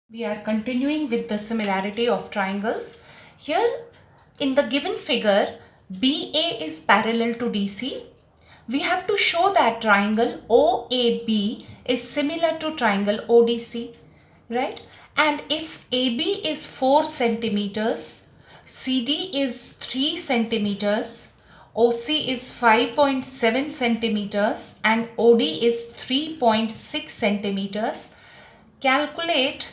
We are continuing with the similarity of triangles. Here in the given figure, BA is parallel to DC. We have to show that triangle OAB is similar to triangle ODC, right? And if AB is 4 centimeters, CD is 3 centimeters, OC is 5.7 centimeters and OD is 3.6 centimeters, calculate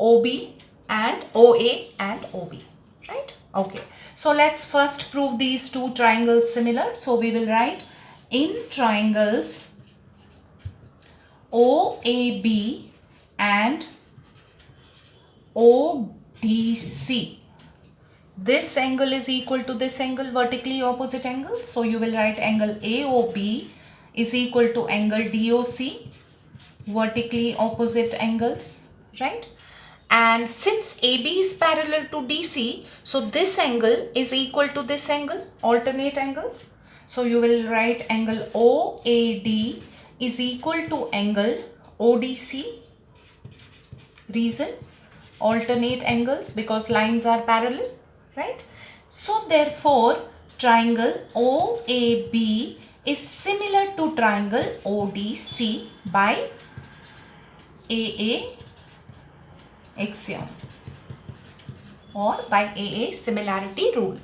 OB and OA and OB, right? Okay, so let's first prove these two triangles similar. So we will write in triangles OAB and ODC, this angle is equal to this angle, vertically opposite angle. So you will write angle AOB is equal to angle DOC, vertically opposite angles, right? And since AB is parallel to DC, so this angle is equal to this angle, alternate angles. So you will write angle OAD is equal to angle ODC. Reason? Alternate angles because lines are parallel, right? So therefore, triangle OAB is similar to triangle ODC by AA axiom or by AA similarity rule,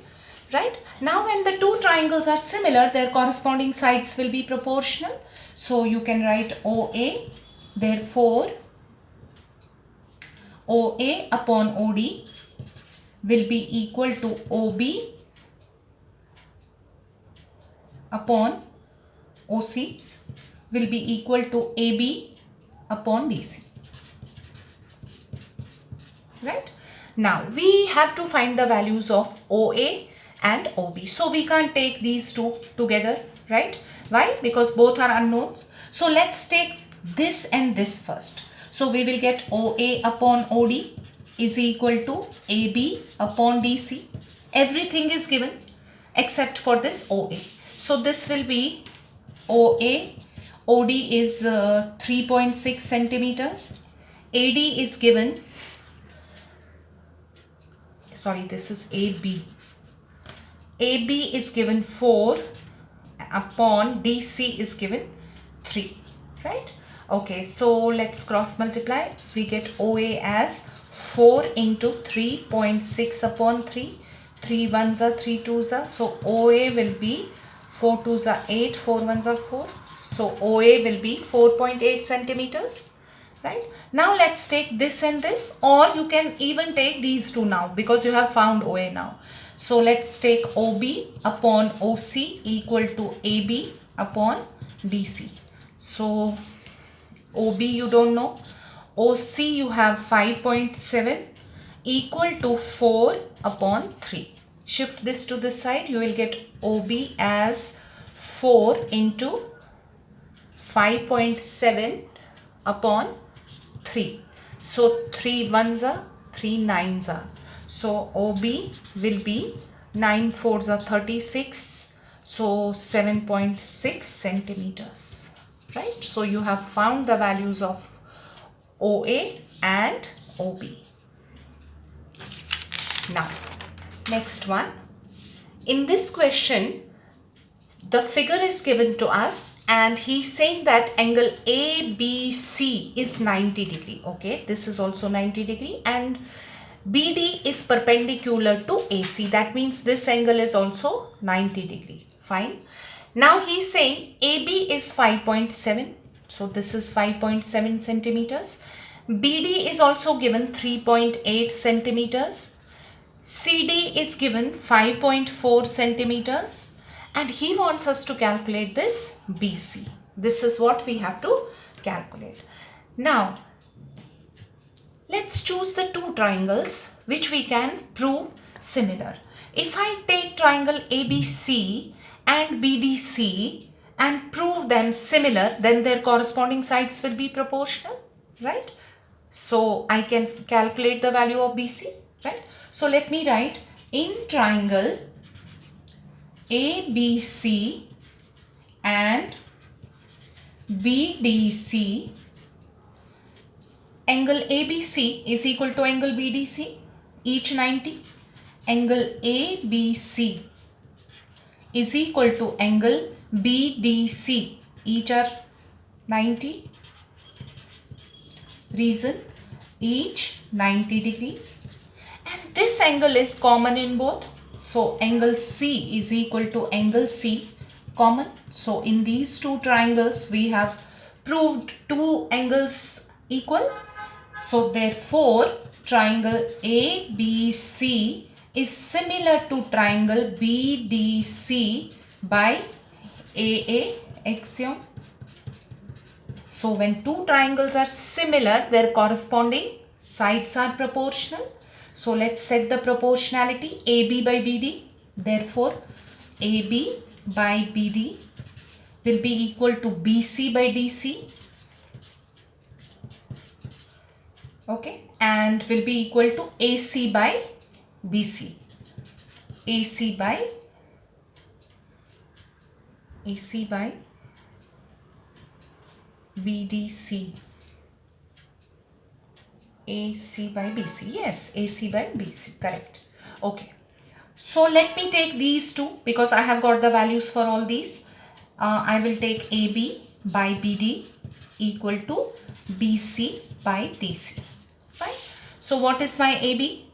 right? Now when the two triangles are similar, their corresponding sides will be proportional. So you can write OA, therefore OA upon OD will be equal to OB upon OC will be equal to AB upon DC. Right? Now we have to find the values of OA and OB. So we can't take these two together, right? Why? Because both are unknowns. So let's take this and this first. So we will get OA upon OD is equal to AB upon DC. Everything is given except for this OA. So this will be OA. OD is 3.6 centimeters. AD is given, sorry, this is AB. AB is given 4 upon DC is given 3, right? Okay, so let's cross multiply. We get OA as 4 into 3.6 upon 3. 3 ones are 3 twos are. So OA will be 4 twos are 8, 4 ones are 4. So OA will be 4.8 centimeters. Right? Now let's take this and this, or you can even take these two now because you have found OA now. So let's take OB upon OC equal to AB upon DC. So OB you don't know, OC you have 5.7 equal to 4 upon 3. Shift this to this side, you will get OB as 4 into 5.7 upon 3. So 3 ones are 3 nines are. So OB will be 9 fours are 36. So 7.6 centimeters. Right? So you have found the values of OA and OB. Now, next one. In this question, the figure is given to us and he's saying that angle ABC is 90 degree. Okay, this is also 90 degree and BD is perpendicular to AC. That means this angle is also 90 degree. Fine. Now he's saying AB is 5.7. So this is 5.7 centimeters. BD is also given 3.8 centimeters. CD is given 5.4 centimeters. And he wants us to calculate this BC. This is what we have to calculate. Now, let's choose the two triangles which we can prove similar. If I take triangle ABC and BDC and prove them similar, then their corresponding sides will be proportional, right? So I can calculate the value of BC, right? So let me write in triangle ABC and BDC, angle ABC is equal to angle BDC, each 90. Angle ABC is equal to angle BDC, each are 90. Reason, each 90 degrees. And this angle is common in both. So angle C is equal to angle C, common. So in these two triangles we have proved two angles equal. So therefore triangle ABC is similar to triangle BDC by AA axiom. So when two triangles are similar, their corresponding sides are proportional. So let's set the proportionality AB by BD. Therefore, AB by BD will be equal to BC by DC. Okay, and will be equal to AC by BC. AC by BDC. AC by BC. Yes, AC by BC. Correct. Okay. So let me take these two because I have got the values for all these. I will take AB by BD equal to BC by DC. Fine. So what is my AB?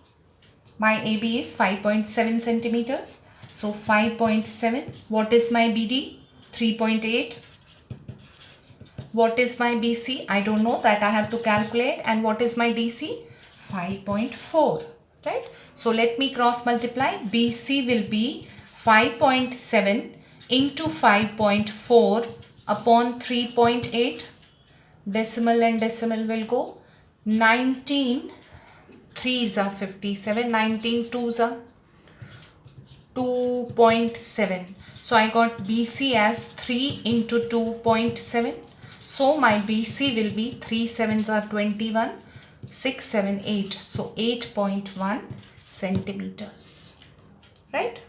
My AB is 5.7 centimeters. So 5.7. What is my BD? 3.8. What is my BC? I don't know, that I have to calculate. And what is my DC? 5.4. Right? So let me cross multiply. BC will be 5.7 into 5.4 upon 3.8. Decimal and decimal will go. 19 3s are 57. 19 2s are 2.7. So I got BC as 3 into 2.7. So my BC will be 3 7s are 21, 6 7 8. So 8.1 centimeters. Right?